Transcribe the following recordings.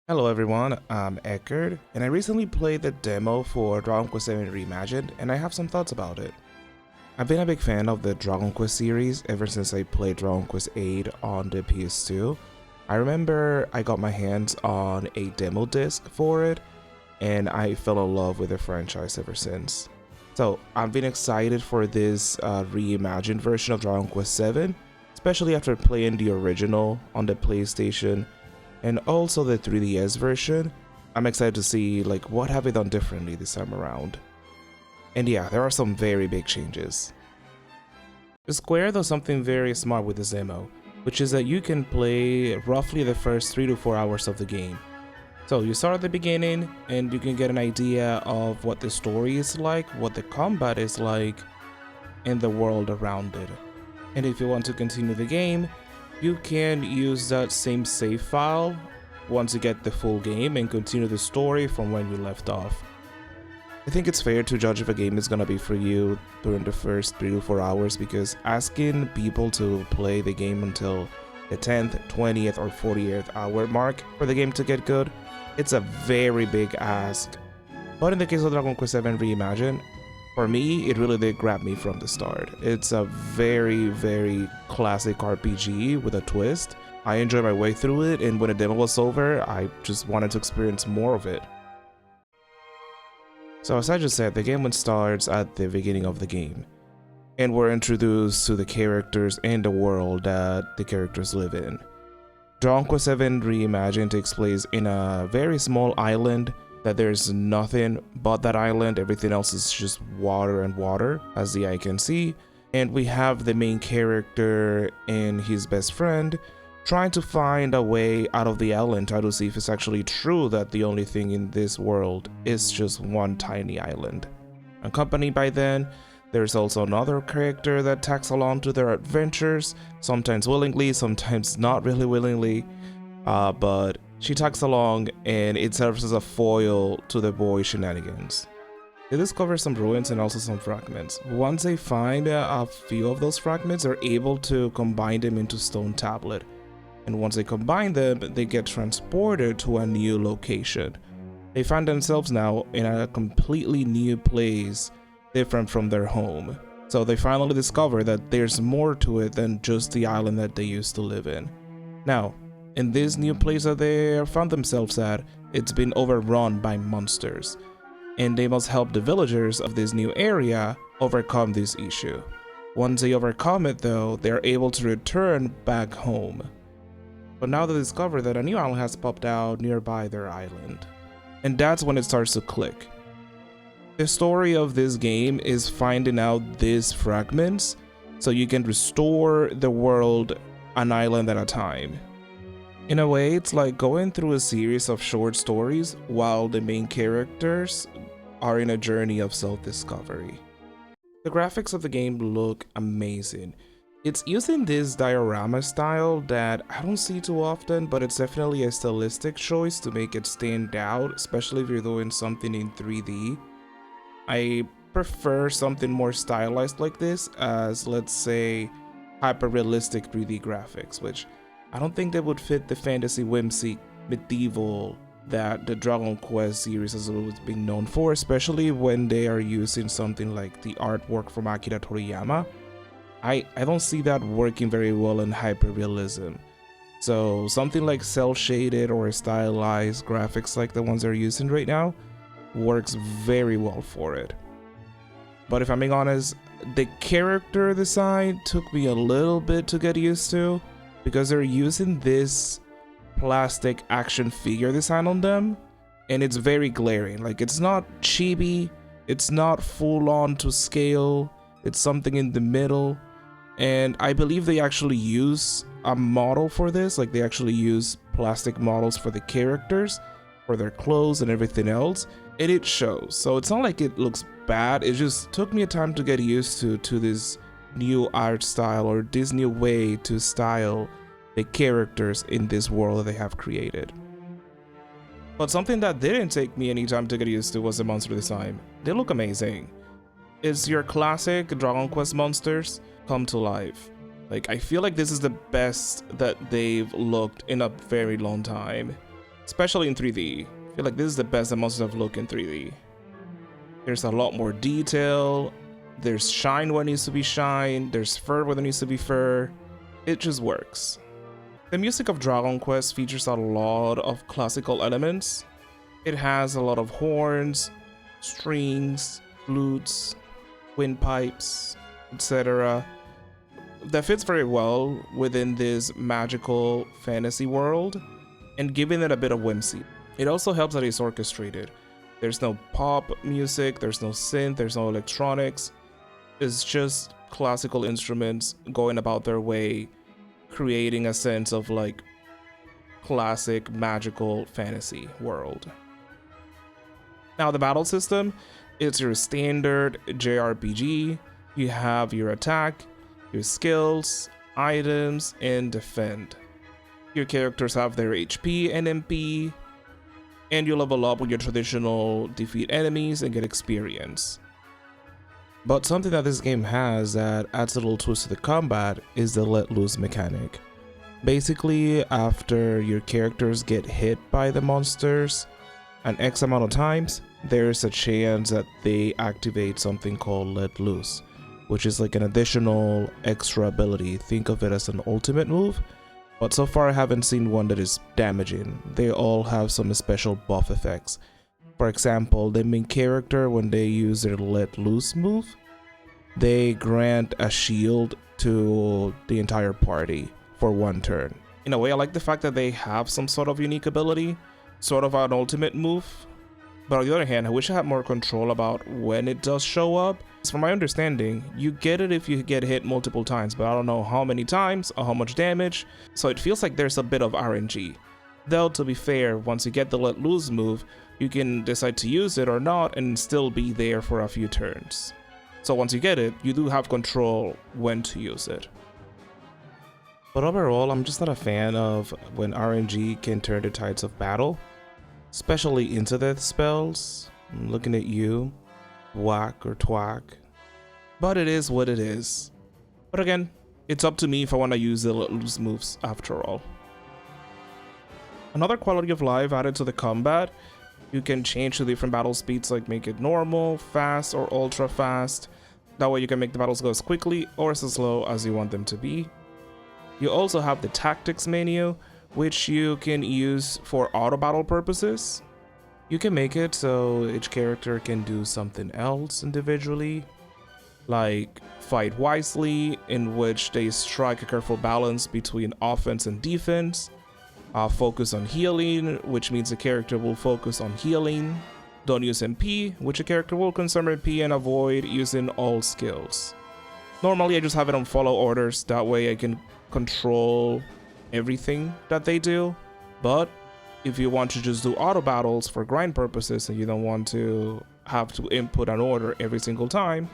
Hello everyone, I'm Ekard, and I recently played the demo for Dragon Quest VII Reimagined, and I have some thoughts about it. I've been a big fan of the Dragon Quest series ever since I played Dragon Quest VIII on the PS2. I remember I got my hands on a demo disc for it, and I fell in love with the franchise ever since. So I've been excited for this reimagined version of Dragon Quest VII, especially after playing the original on the PlayStation and also the 3DS version. I'm excited to see what have they done differently this time around. And yeah, there are some very big changes. Square does something very smart with this demo, which is that you can play roughly the first 3 to 4 hours of the game. So you start at the beginning and you can get an idea of what the story is like, what the combat is like, and the world around it. And if you want to continue the game, you can use that same save file once you get the full game and continue the story from when you left off. I think it's fair to judge if a game is gonna be for you during the first 3 to 4 hours, because asking people to play the game until the 10th, 20th, or 40th hour mark for the game to get good, it's a very big ask. But in the case of Dragon Quest VII Reimagined, for me, it really did grab me from the start. It's a very classic RPG with a twist. I enjoyed my way through it, and when the demo was over, I just wanted to experience more of it. So as I just said, the game starts at the beginning of the game, and we're introduced to the characters and the world that the characters live in. Dragon Quest VII Reimagined takes place in a very small island that there's nothing but that island. Everything else is just water and water, as the eye can see. And we have the main character and his best friend trying to find a way out of the island, try to see if it's actually true that the only thing in this world is just one tiny island. Accompanied by then, there's also another character that tags along to their adventures, sometimes willingly, sometimes not really willingly, but she tags along and it serves as a foil to the boys' shenanigans. They discover some ruins and also some fragments. Once they find a few of those fragments, they're able to combine them into stone tablet. And once they combine them, they get transported to a new location. They find themselves now in a completely new place, different from their home. So they finally discover that there's more to it than just the island that they used to live in. Now, in this new place that they found themselves at, it's been overrun by monsters, and they must help the villagers of this new area overcome this issue. Once they overcome it though, they're able to return back home. But now they discover that a new island has popped out nearby their island. And that's when it starts to click. The story of this game is finding out these fragments so you can restore the world an island at a time. In a way, it's like going through a series of short stories while the main characters are in a journey of self-discovery. The graphics of the game look amazing. It's using this diorama style that I don't see too often, but it's definitely a stylistic choice to make it stand out, especially if you're doing something in 3D. I prefer something more stylized like this as, let's say, hyper-realistic 3D graphics, which I don't think that would fit the fantasy whimsy medieval that the Dragon Quest series has always been known for, especially when they are using something like the artwork from Akira Toriyama. I don't see that working very well in hyper-realism. So something like cel-shaded or stylized graphics like the ones they're using right now works very well for it. But if I'm being honest, the character design took me a little bit to get used to, because they're using this plastic action figure design on them, and it's very glaring. Like, it's not chibi, it's not full on to scale, it's something in the middle. And I believe they actually use a model for this, like they actually use plastic models for the characters, for their clothes and everything else, and it shows. So it's not like it looks bad, it just took me a time to get used to this new art style, or this new way to style the characters in this world that they have created. But something that didn't take me any time to get used to was the monster design. They look amazing. It's your classic Dragon Quest monsters come to life. Like, I feel like this is the best that they've looked in a very long time. especially in 3D. I feel like this is the best that monsters have looked in 3D. There's a lot more detail. There's shine where it needs to be shine. There's fur where there needs to be fur. It just works. The music of Dragon Quest features a lot of classical elements. It has a lot of horns, strings, flutes, windpipes, etc. that fits very well within this magical fantasy world and giving it a bit of whimsy. It also helps that it's orchestrated. There's no pop music, there's no synth, there's no electronics. It's just classical instruments going about their way, creating a sense of like classic magical fantasy world. Now the battle system, it's your standard jrpg. You have your attack, your skills, items, and defend. Your characters have their HP and MP, and you level up with your traditional defeat enemies and get experience. But something that this game has that adds a little twist to the combat is the let loose mechanic. Basically, after your characters get hit by the monsters an X amount of times, there's a chance that they activate something called let loose, which is like an additional extra ability. Think of it as an ultimate move, but so far I haven't seen one that is damaging. They all have some special buff effects. For example, the main character, when they use their let loose move, they grant a shield to the entire party for one turn. In a way, I like the fact that they have some sort of unique ability, sort of an ultimate move. But on the other hand, I wish I had more control about when it does show up. From my understanding, you get it if you get hit multiple times, but I don't know how many times or how much damage, so it feels like there's a bit of RNG. Though, to be fair, once you get the let loose move, you can decide to use it or not and still be there for a few turns. So once you get it, you do have control when to use it. But overall, I'm just not a fan of when RNG can turn the tides of battle, especially into death spells. I'm looking at you, whack or twack. But it is what it is. But again, it's up to me if I want to use the let loose moves after all. Another quality of life added to the combat, you can change to different battle speeds, like make it normal, fast, or ultra fast. That way you can make the battles go as quickly or as slow as you want them to be. You also have the tactics menu, which you can use for auto battle purposes. You can make it so each character can do something else individually, like fight wisely, in which they strike a careful balance between offense and defense. Focus on healing, which means the character will focus on healing. Don't use MP, which a character will consume MP and avoid using all skills. Normally I just have it on follow orders, that way I can control everything that they do. But if you want to just do auto battles for grind purposes and you don't want to have to input an order every single time,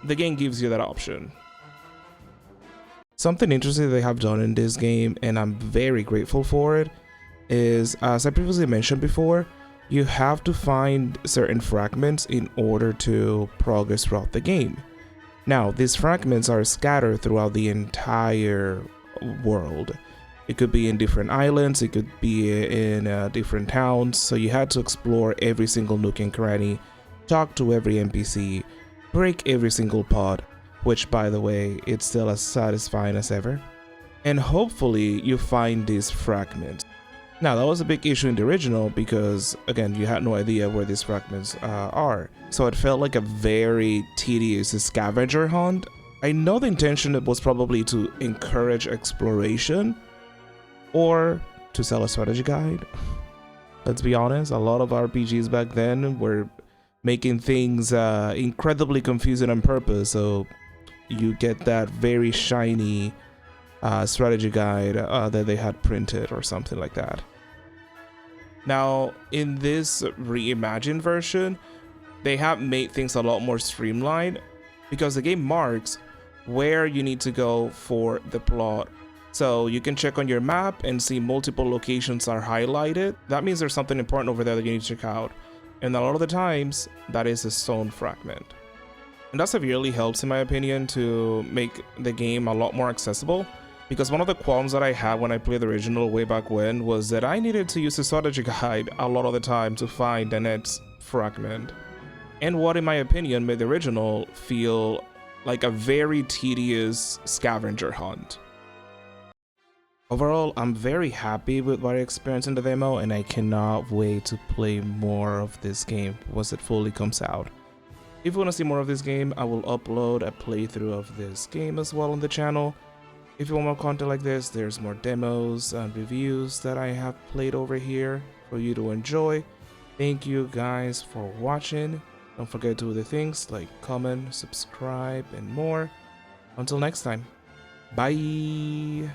the game gives you that option. Something interesting they have done in this game, and I'm very grateful for it, is, as I previously mentioned before, you have to find certain fragments in order to progress throughout the game. Now, these fragments are scattered throughout the entire world. It could be in different islands, it could be in different towns, so you had to explore every single nook and cranny, talk to every NPC, break every single pod, which, by the way, it's still as satisfying as ever. And hopefully you find these fragments. Now, that was a big issue in the original because, again, you had no idea where these fragments are. So it felt like a very tedious scavenger hunt. I know the intention was probably to encourage exploration or to sell a strategy guide. Let's be honest, a lot of RPGs back then were making things incredibly confusing on purpose, so you get that very shiny strategy guide that they had printed or something like that. Now, in this reimagined version, they have made things a lot more streamlined because the game marks where you need to go for the plot. So you can check on your map and see multiple locations are highlighted. That means there's something important over there that you need to check out. And a lot of the times, that is a stone fragment. And that severely helps, in my opinion, to make the game a lot more accessible. Because one of the qualms that I had when I played the original way back when was that I needed to use the strategy guide a lot of the time to find the next fragment. And what, in my opinion, made the original feel like a very tedious scavenger hunt. Overall, I'm very happy with what I experienced in the demo, and I cannot wait to play more of this game once it fully comes out. If you want to see more of this game, I will upload a playthrough of this game as well on the channel. If you want more content like this, there's more demos and reviews that I have played over here for you to enjoy. Thank you guys for watching. Don't forget to do the things like comment, subscribe, and more. Until next time, bye!